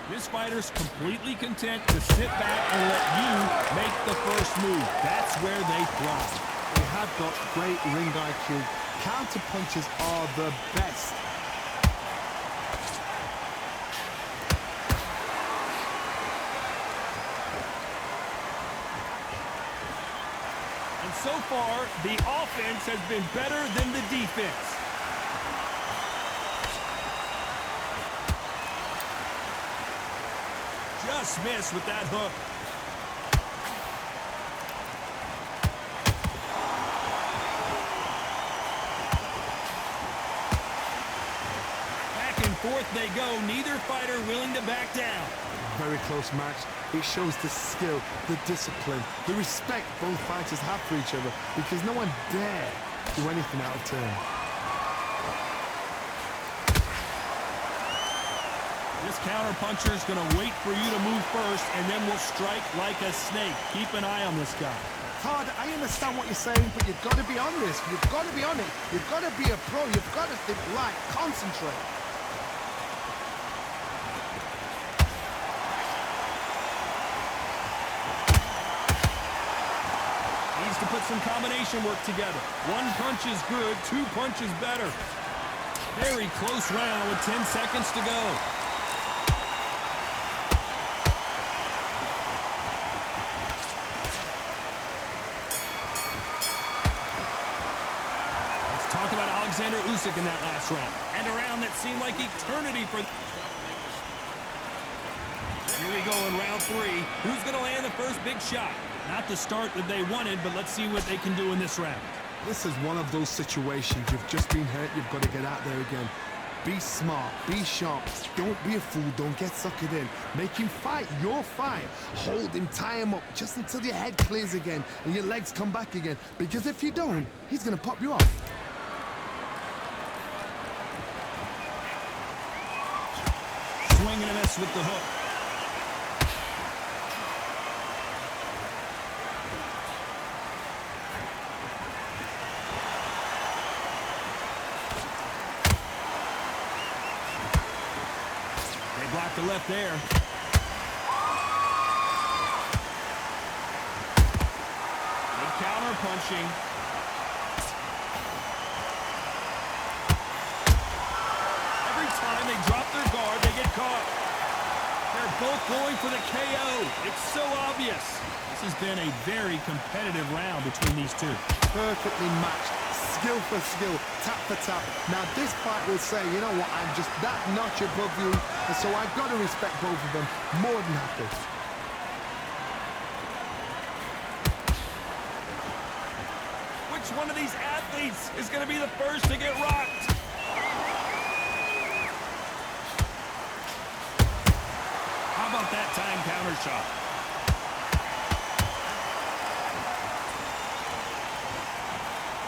This fighter's completely content to sit back and let you make the first move. That's where they thrive. They have got great ring IQ. Counter punches are the best. And so far, the offense has been better than the defense. Just missed with that hook. Back and forth they go. Neither fighter willing to back down. Very close match. It shows the skill, the discipline, the respect both fighters have for each other because no one dare do anything out of turn. This counter-puncher is going to wait for you to move first, and then will strike like a snake. Keep an eye on this guy. Todd, I understand what you're saying, but you've got to be on this. You've got to be on it. You've got to be a pro. You've got to think right. Concentrate. Needs to put some combination work together. One punch is good, two punches better. Very close round with 10 seconds to go. Talk about Alexander Usyk in that last round. And a round that seemed like eternity for... Here we go in round 3. Who's going to land the first big shot? Not the start that they wanted, but let's see what they can do in this round. This is one of those situations. You've just been hurt. You've got to get out there again. Be smart. Be sharp. Don't be a fool. Don't get suckered in. Make him fight your fight. Hold him. Tie him up just until your head clears again and your legs come back again. Because if you don't, he's going to pop you off. Swing and a miss with the hook. They blocked the left there. Good counter punching. Every time they drop their guard, they get caught. They're both going for the KO. It's so obvious. This has been a very competitive round between these two. Perfectly matched. Skill for skill. Tap for tap. Now this fight will say, you know what, I'm just that notch above you. And so I've got to respect both of them more than happy. Which one of these athletes is going to be the first to get rocked? How about that time counter shot?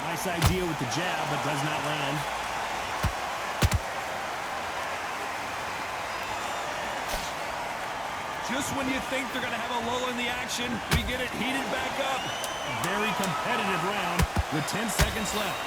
Nice idea with the jab, but does not land. Just when you think they're going to have a lull in the action, we get it heated back up. A very competitive round with 10 seconds left.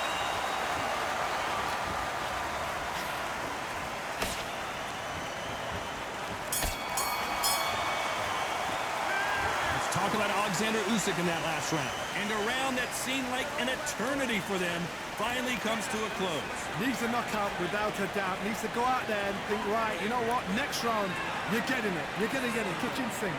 Talk about Alexander Usyk in that last round. And a round that seemed like an eternity for them finally comes to a close. Needs a knockout without a doubt. Needs to go out there and think, right, you know what, next round, you're getting it. You're going to get it. Kitchen sink.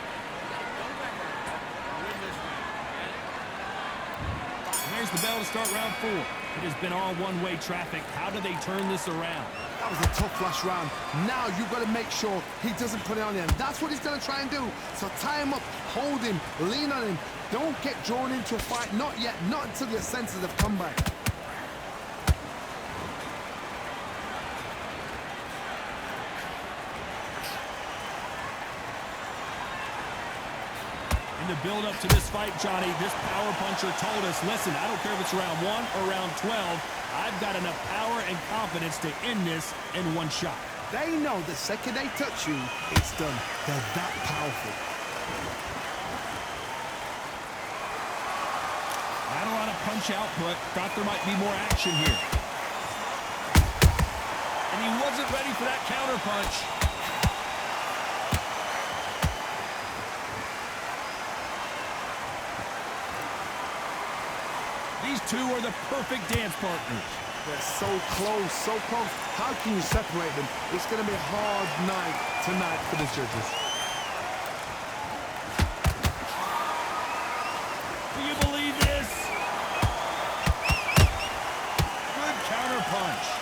And there's the bell to start round 4. It has been all one-way traffic. How do they turn this around? That was a tough last round. Now you've got to make sure he doesn't put it on him. That's what he's going to try and do. So tie him up, hold him, lean on him. Don't get drawn into a fight. Not yet. Not until your senses have come back. In the build-up to this fight, Johnny, this power puncher told us, listen, I don't care if it's round 1 or round 12, I've got enough power and confidence to end this in one shot. They know the second they touch you, it's done. They're that powerful. Not a lot of punch output. Thought there might be more action here. And he wasn't ready for that counter punch. two are the perfect dance partners. They're so close, so close. How can you separate them? It's going to be a hard night tonight for the judges. Do you believe this? Good counter punch.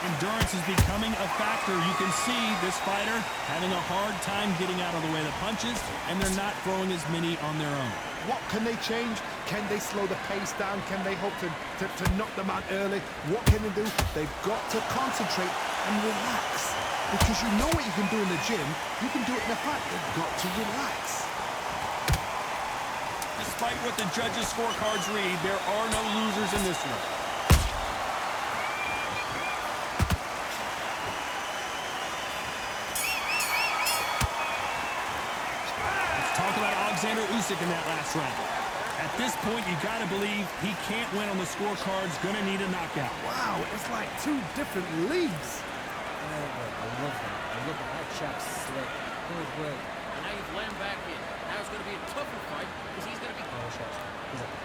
Endurance is becoming a factor. You can see this fighter having a hard time getting out of the way of the punches, and they're not throwing as many on their own. What can they change? Can they slow the pace down? Can they hope to knock them out early? What can they do? They've got to concentrate and relax. Because you know what you can do in the gym, you can do it in the fight. They've got to relax. Despite what the judges' scorecards read, there are no losers in this one. Usyk in that last round. At this point, you got to believe he can't win on the scorecards. Gonna need a knockout. Wow, it's like two different leagues. I love that. I love that. That chap's slick. Good work. And now you've let him back in. Now it's going to be a tougher fight because he's going to be... Oh, shots.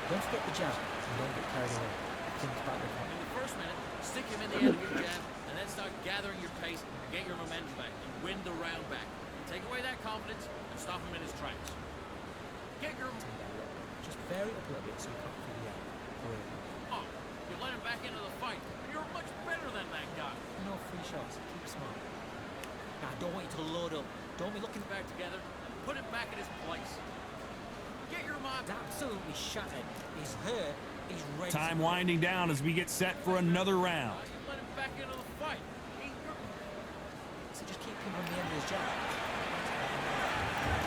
Don't forget the jab and don't get carried away. Think about the fight. In the first minute, stick him in the end of your jab and then start gathering your pace and get your momentum back and win the round back. Take away that confidence and stop him in his tracks. Get your... Just vary it up a little bit so you can't feel the end. Oh, you let him back into the fight. You're much better than that guy. No free shots. Keep smart. Now, I don't want you to load up. Don't be looking back together. Put him back in his place. Get your mind absolutely shattered. He's hurt. He's ready. Time winding down as we get set for another round. You let him back into the fight. So just keep him on the end of his jab.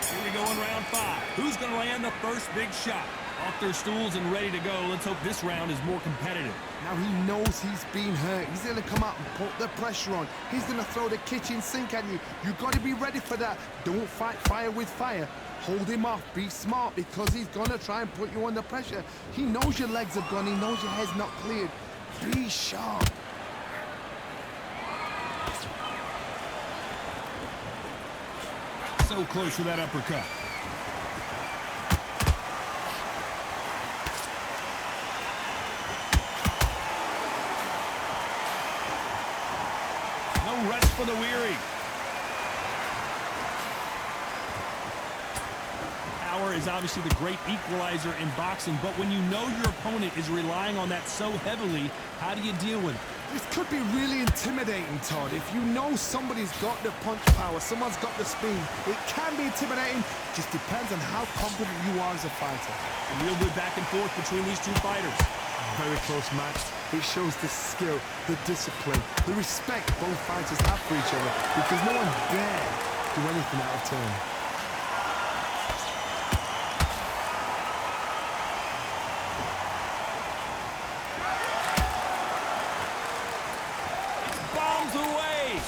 Here we go in round 5. Who's going to land the first big shot? Off their stools and ready to go. Let's hope this round is more competitive. Now he knows he's been hurt. He's going to come out and put the pressure on. He's going to throw the kitchen sink at you. You've got to be ready for that. Don't fight fire with fire. Hold him off. Be smart because he's going to try and put you under pressure. He knows your legs are gone. He knows your head's not cleared. Be sharp. So close with that uppercut. No rest for the weary. Power is obviously the great equalizer in boxing, but when you know your opponent is relying on that so heavily, how do you deal with it? This could be really intimidating, Todd. If you know somebody's got the punch power, someone's got the speed, it can be intimidating. Just depends on how confident you are as a fighter. A real good back and forth between these two fighters. Very close match. It shows the skill, the discipline, the respect both fighters have for each other because no one dare do anything out of turn. Away.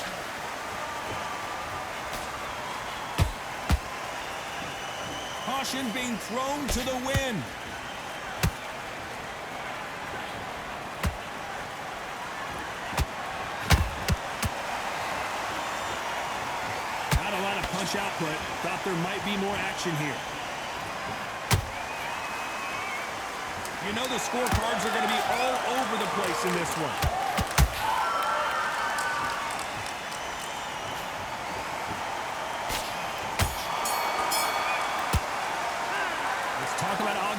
Caution being thrown to the wind. Not a lot of punch output. Thought there might be more action here. You know the scorecards are going to be all over the place in this one.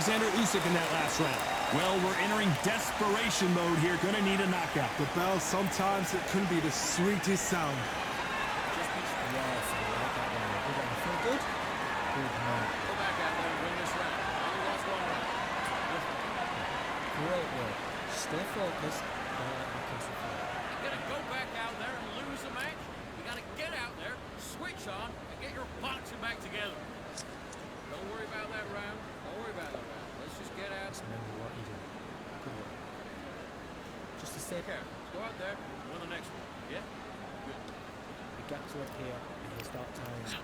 Usyk in that last round. Well, we're entering desperation mode here. Gonna need a knockout. The bell, sometimes it can be the sweetest sound. Just be yes, I like that one. Good one. Feel good? Good man. Go back out there and win this round. Only lost one round. Great work. Stay focused. Don't let them kiss the fight. You're gonna go back out there and lose the match. You gotta get out there, switch on, and get your boxing back together. Don't worry about that round. Don't worry about that round. Just get out. Just remember what you do. Good work. Just to stay care. Go out there, win the next one. Yeah? Good. The gaps are up here, and he'll start tying.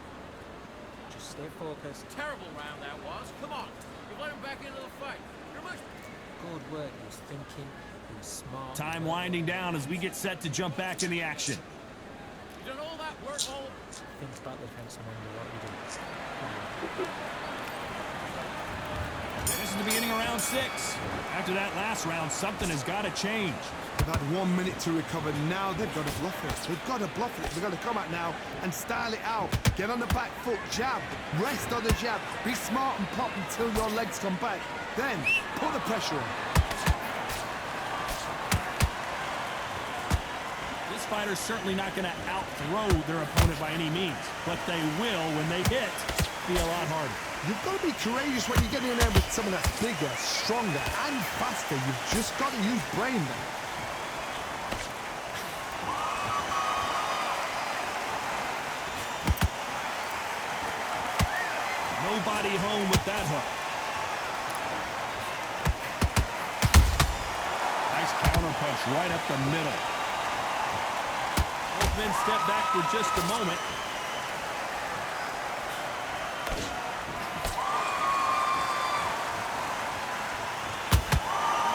Just stay focused. Terrible round that was. Come on. You let him back into the fight. You're much... Good work. He was thinking. He was smart. Time winding down as we get set to jump back in the action. You done all that work, all... Think about the defense and wonder what we do. This is the beginning of round 6. After that last round, something has got to change. They've had 1 minute to recover. Now they've got to bluff it. They've got to bluff it. They've got to come out now and style it out. Get on the back foot, jab. Rest on the jab. Be smart and pop until your legs come back. Then put the pressure on. This fighter's certainly not going to out-throw their opponent by any means, but they will, when they hit, be a lot harder. You've got to be courageous when you get in there with someone that's bigger, stronger, and faster. You've just got to use brain there. Nobody home with that hook. Nice counter punch right up the middle. Both men step back for just a moment.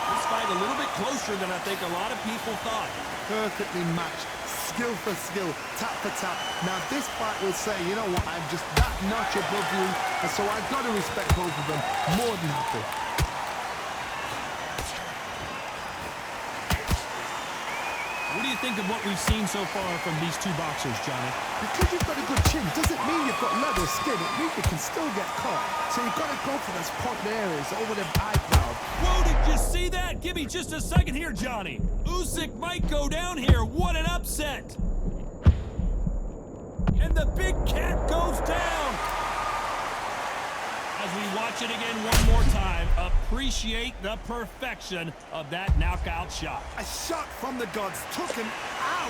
This fight a little bit closer than I think a lot of people thought. Perfectly matched. Skill for skill, tap for tap. Now this fight will say, you know what, I'm just that notch above you, and so I've got to respect both of them more than happy. What do you think of what we've seen so far from these two boxers, Johnny? Because you've got a good chin doesn't mean you've got leather skin. It means you can still get caught. So you've got to go for those point areas over the eye cloud. Whoa, did you see that? Give me just a second here, Johnny. Usyk might go down here. What an upset. And the big cat goes down. As we watch it again one more time, appreciate the perfection of that knockout shot. A shot from the gods took him out.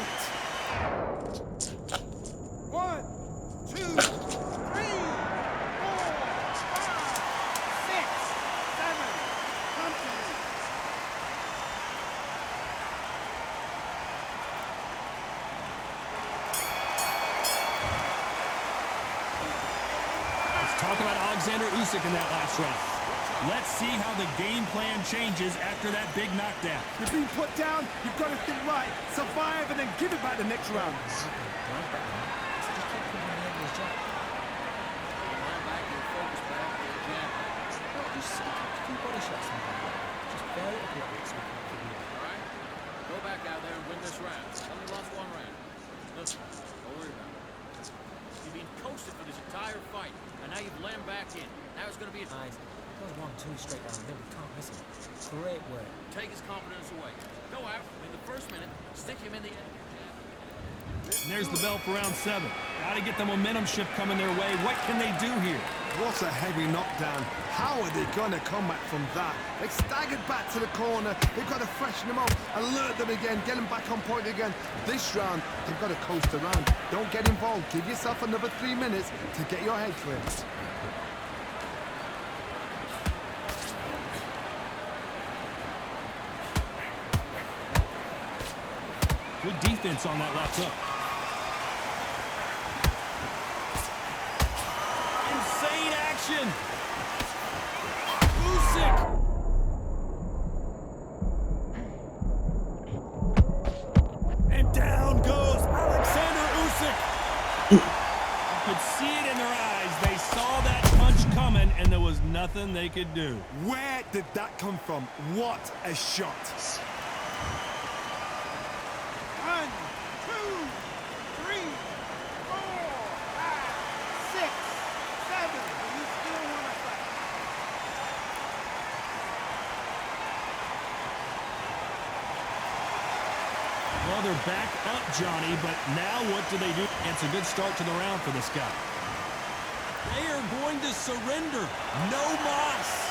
1, 2, 3, 4, 5, 6, 7. Comfortably. Let's talk about Alexander Usyk in that last round. Let's see how the game plan changes after that big knockdown. You've been put down, you've got to think right, survive, and then give it back the next round. So just keep putting on the end of his jab. Line back, you focus back, your jab. No, just stick a few body shots in there. Just very appropriate so we can figure it out. All right, go back out there and win this round. Only lost 1 round. Listen, don't worry about it. You've been coasted for this entire fight, and now you've let him back in. Now it's going to be a... Nice. Goes 1, 2 straight down, then we can't miss him. Great work. Take his confidence away. Go out in the first minute, stick him in the end. And there's the bell for round 7. Got to get the momentum shift coming their way. What can they do here? What a heavy knockdown. How are they going to come back from that? They staggered back to the corner. They've got to freshen them up, alert them again, get them back on point again. This round, they've got to coast around. Don't get involved. Give yourself another 3 minutes to get your head clear. Good defense on that left hook. Insane action. Usyk. And down goes Alexander Usyk. You could see it in their eyes. They saw that punch coming, and there was nothing they could do. Where did that come from? What a shot. 1, 2, 3, 4, 5, 6, 7. You still want to fight. Well, they're back up, Johnny, but now what do they do? It's a good start to the round for this guy. They are going to surrender. No moss.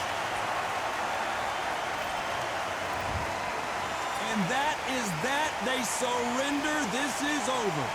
And that is that. They surrender. This is over.